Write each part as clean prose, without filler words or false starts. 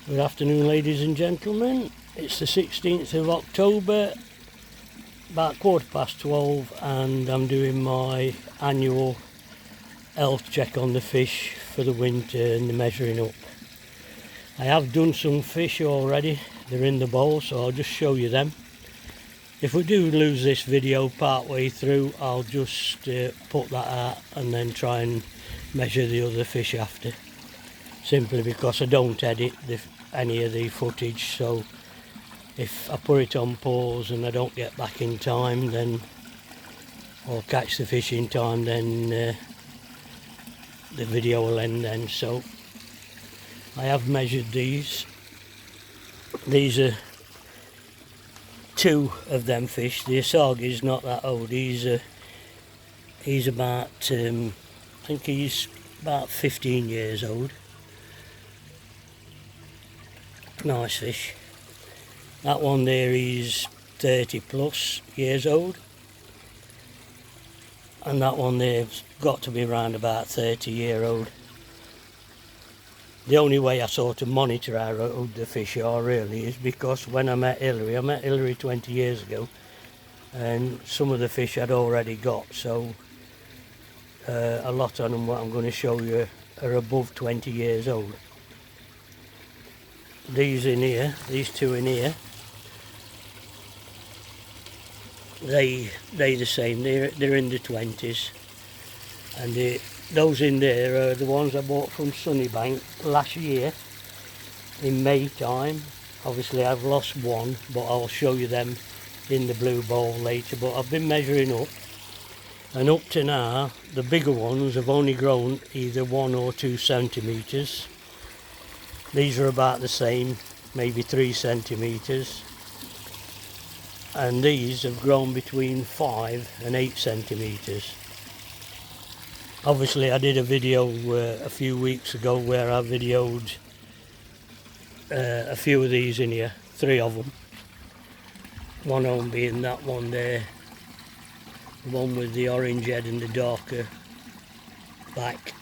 Good afternoon, ladies and gentlemen. It's the 16th of October, about 12:15, and I'm doing my annual health check on the fish for the winter and the measuring up. I have done some fish already. They're in the bowl, so I'll just show you them. If we do lose this video part way through, I'll just put that out and then try and measure the other fish after, simply because I don't edit any of the footage. So if I put it on pause and I don't get back in time, then or catch the fish in time, then the video will end then. So I have measured these. These are two of them fish. The Asagi is not that old. He's about I think he's about 15 years old. Nice fish. That one there is 30 plus years old, and that one there's got to be around about 30-year-old. The only way I sort of monitor how old the fish are really is because when I met Hillary 20 years ago, and some of the fish I'd already got, so a lot of them, what I'm going to show you, are above 20 years old. These in here, these two in here, they the same. They're in the 20s, and those in there are the ones I bought from Sunnybank last year in May time. Obviously I've lost one, but I'll show you them in the blue bowl later. But I've been measuring up, and up to now the bigger ones have only grown either 1 or 2 centimetres. These are about the same, maybe 3 centimetres, and these have grown between 5 and 8 centimetres. Obviously I did a video a few weeks ago where I videoed a few of these in here, 3 of them. One of them being that one there, the one with the orange head and the darker back.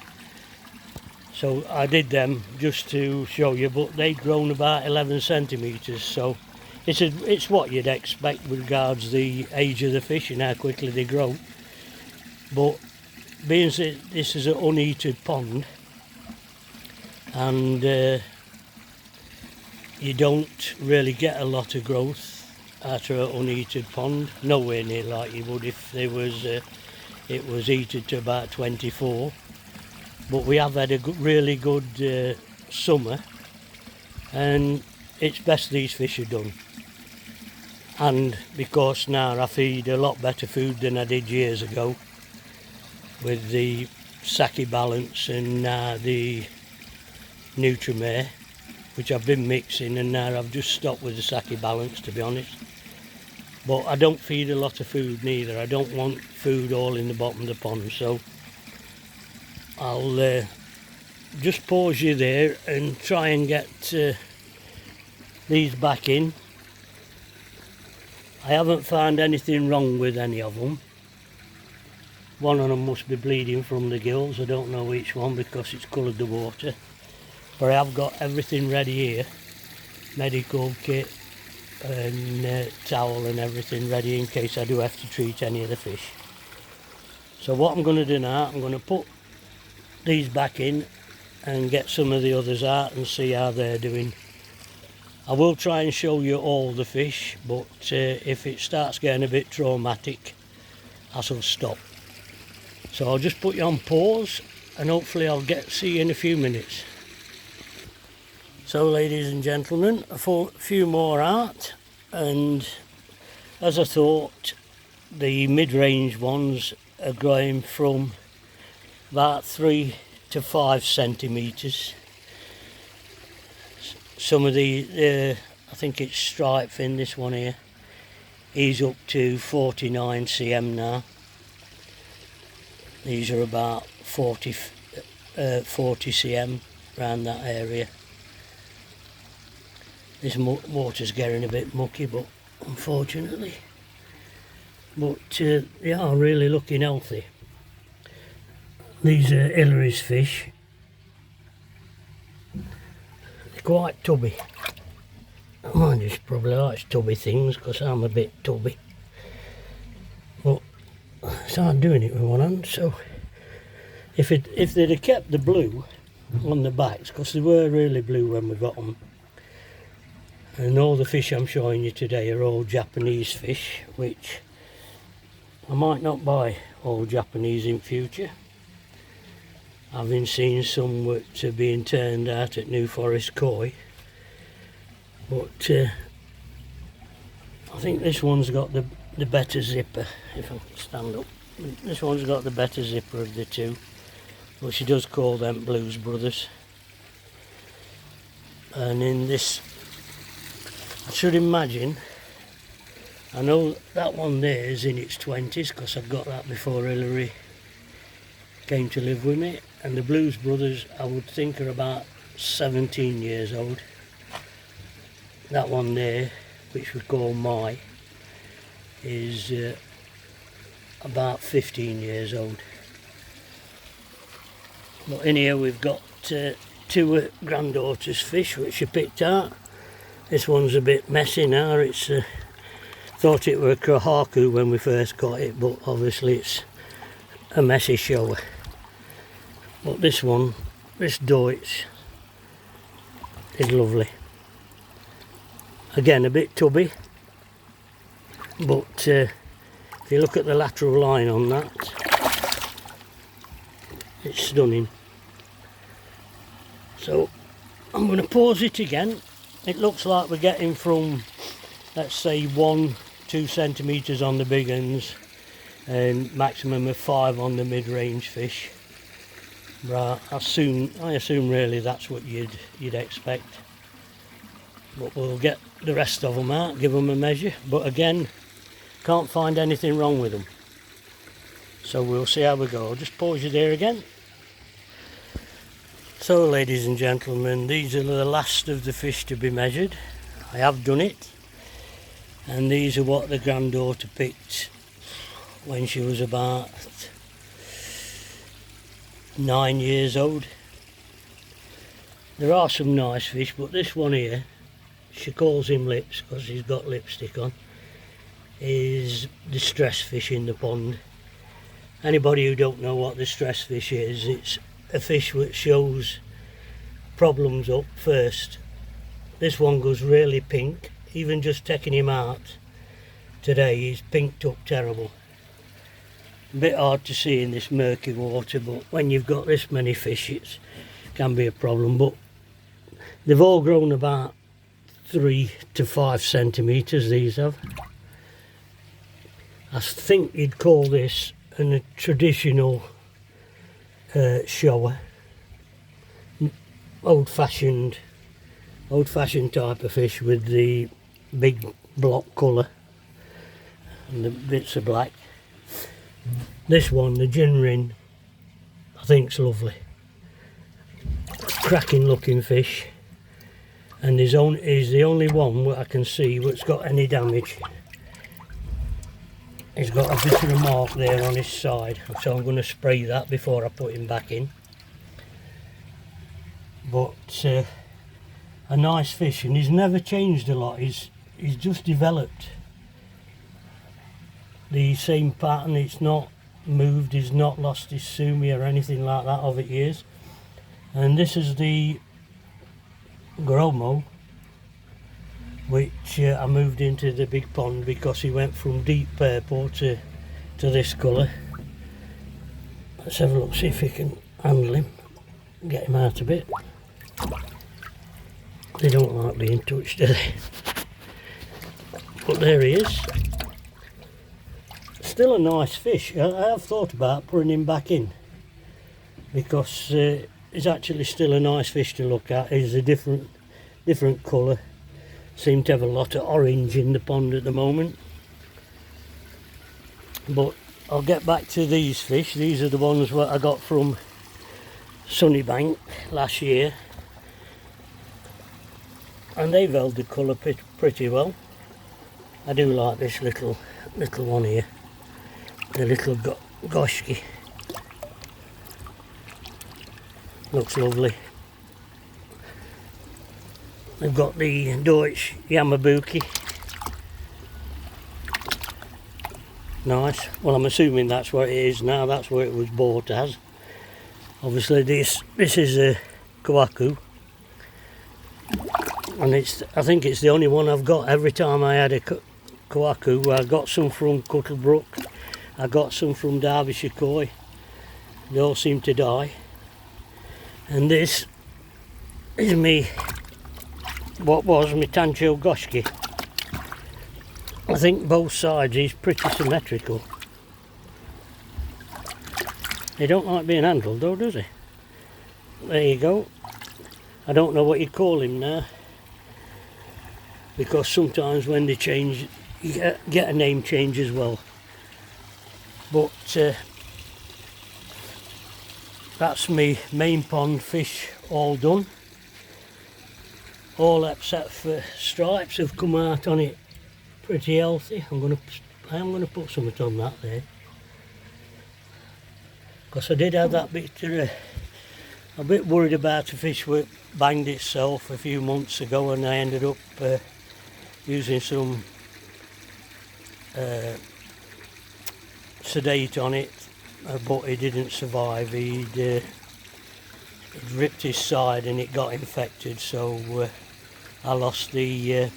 So I did them just to show you, but they'd grown about 11 centimetres, so it's what you'd expect with regards the age of the fish and how quickly they grow. But being that this is an unheated pond, and you don't really get a lot of growth after an unheated pond, nowhere near like you would if there was it was heated to about 24. But we have had a really good summer, and it's best these fish are done. And because now I feed a lot better food than I did years ago with the Saki Balance and now the Nutrimare, which I've been mixing, and now I've just stopped with the Saki Balance, to be honest. But I don't feed a lot of food neither. I don't want food all in the bottom of the pond, so I'll just pause you there and try and get these back in. I haven't found anything wrong with any of them. One of them must be bleeding from the gills. I don't know which one because it's coloured the water. But I have got everything ready here. Medical kit and towel and everything ready in case I do have to treat any of the fish. So what I'm going to do now, I'm going to put these back in and get some of the others out and see how they're doing. I will try and show you all the fish, but if it starts getting a bit traumatic, I shall stop. So I'll just put you on pause, and hopefully I'll see you in a few minutes. So ladies and gentlemen, a few more out, and as I thought, the mid-range ones are growing from about 3 to 5 centimetres. Some of the, I think it's stripe fin, this one here, he's up to 49 cm now. These are about 40 cm around that area. This water's getting a bit mucky, but unfortunately. But they are really looking healthy. These are Hillary's fish. quite tubby. Mine just probably likes tubby things because I'm a bit tubby. But it's hard doing it with one hand, so if they'd have kept the blue on the backs, because they were really blue when we got them, and all the fish I'm showing you today are all Japanese fish, which I might not buy all Japanese in future, having seen some which are being turned out at New Forest Koi. But I think this one's got the better zipper, if I can stand up. This one's got the better zipper of the two, but she does call them Blues Brothers. And in this, I should imagine, I know that one there is in its 20s because I've got that before Hillary came to live with me, and the Blues Brothers I would think are about 17 years old. That one there, which we call Mai, is about 15 years old. But in here we've got two granddaughter's fish which I picked out. This one's a bit messy now. It's thought it were a Kohaku when we first got it, but obviously it's a messy shower. But this one, this Deutsch, is lovely. Again, a bit tubby, but if you look at the lateral line on that, it's stunning. So I'm going to pause it again. It looks like we're getting from, let's say, 1-2 centimetres on the big ones and maximum of 5 on the mid-range fish. Right, I assume really that's what you'd expect. But we'll get the rest of them out, give them a measure. But again, can't find anything wrong with them. So we'll see how we go. I'll just pause you there again. So ladies and gentlemen, these are the last of the fish to be measured. I have done it. And these are what the granddaughter picked when she was about 9 years old. There are some nice fish, but this one here, she calls him Lips because he's got lipstick on, is the stress fish in the pond. Anybody who don't know what the stress fish is, it's a fish which shows problems up first. This one goes really pink. Even just taking him out today, he's pinked up terrible. A bit hard to see in this murky water, but when you've got this many fish it can be a problem. But they've all grown about 3 to 5 centimetres, these have. I think you'd call this a traditional shower, old-fashioned type of fish with the big block colour and the bits of black. This one, the Jinrin, I think's lovely. Cracking looking fish, and he's the only one that I can see that's got any damage. He's got a bit of a mark there on his side, so I'm going to spray that before I put him back in. But a nice fish, and he's never changed a lot. He's just developed the same pattern. It's not moved, he's not lost his sumi or anything like that over the years. And this is the Gromo, which I moved into the big pond because he went from deep purple to this colour. Let's have a look, see if we can handle him, get him out a bit. They don't like being touched, do they? But there he is. Still a nice fish. I have thought about putting him back in because he's actually still a nice fish to look at. He's a different colour. Seem to have a lot of orange in the pond at the moment. But I'll get back to these fish. These are the ones that I got from Sunnybank last year, and they've held the colour pretty well. I do like this little one here, the little Goshki. Looks lovely. We've got the Deutsch Yamabuki. Nice. Well, I'm assuming that's what it is now. That's what it was bought as. Obviously this is a Kawaku. And I think it's the only one I've got. Every time I had a Kawaku, I got some from Cuttlebrook, I got some from Derbyshire Koi. They all seem to die. And this is me, what was my Tancho Goshki. I think both sides is pretty symmetrical. He don't like being handled though, does he? There you go. I don't know what you call him now, because sometimes when they change, you get a name change as well. But that's me main pond fish all done. All except for stripes have come out on it pretty healthy. I am gonna put something on that there, because I did have that bit a bit worried about a fish that banged itself a few months ago, and I ended up using some sedate on it, but he didn't survive. He'd ripped his side and it got infected, so I lost the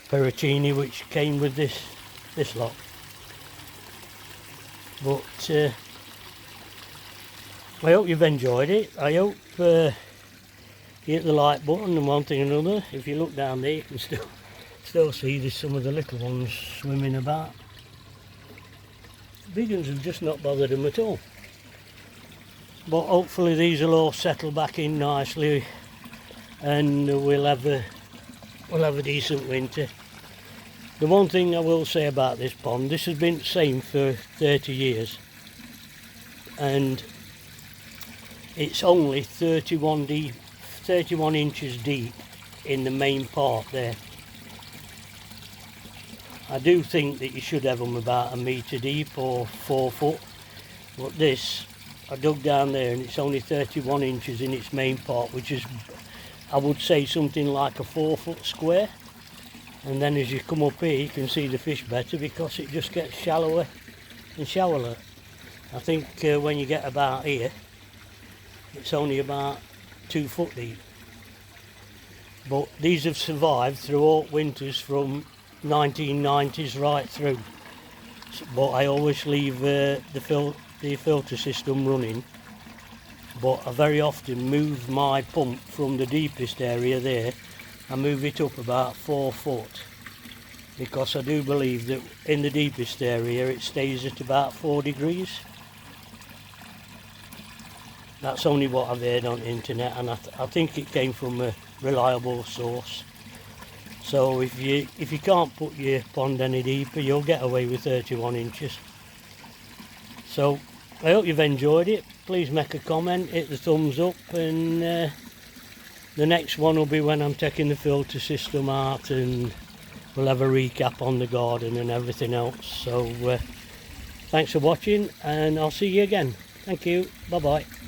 Peritini which came with this lot. But I hope you've enjoyed it. I hope you hit the like button and one thing and another. If you look down there, you can still see there's some of the little ones swimming about. The big ones have just not bothered them at all. But hopefully these will all settle back in nicely, and we'll have a decent winter. The one thing I will say about this pond, this has been the same for 30 years, and it's only 31 inches deep in the main part there. I do think that you should have them about 1 metre deep or 4 foot, but this, I dug down there and it's only 31 inches in its main part, which is, I would say, something like a 4 foot square. And then as you come up here, you can see the fish better because it just gets shallower and shallower. I think when you get about here, it's only about 2 foot deep. But these have survived through all winters from 1990s right through. But I always leave the filter system running. But I very often move my pump from the deepest area there. I move it up about 4 foot, because I do believe that in the deepest area it stays at about 4 degrees. That's only what I've heard on the internet, and I think it came from a reliable source. So if you can't put your pond any deeper, you'll get away with 31 inches. So I hope you've enjoyed it. Please make a comment, hit the thumbs up, and the next one will be when I'm taking the filter system out, and we'll have a recap on the garden and everything else. So thanks for watching, and I'll see you again. Thank you. Bye bye.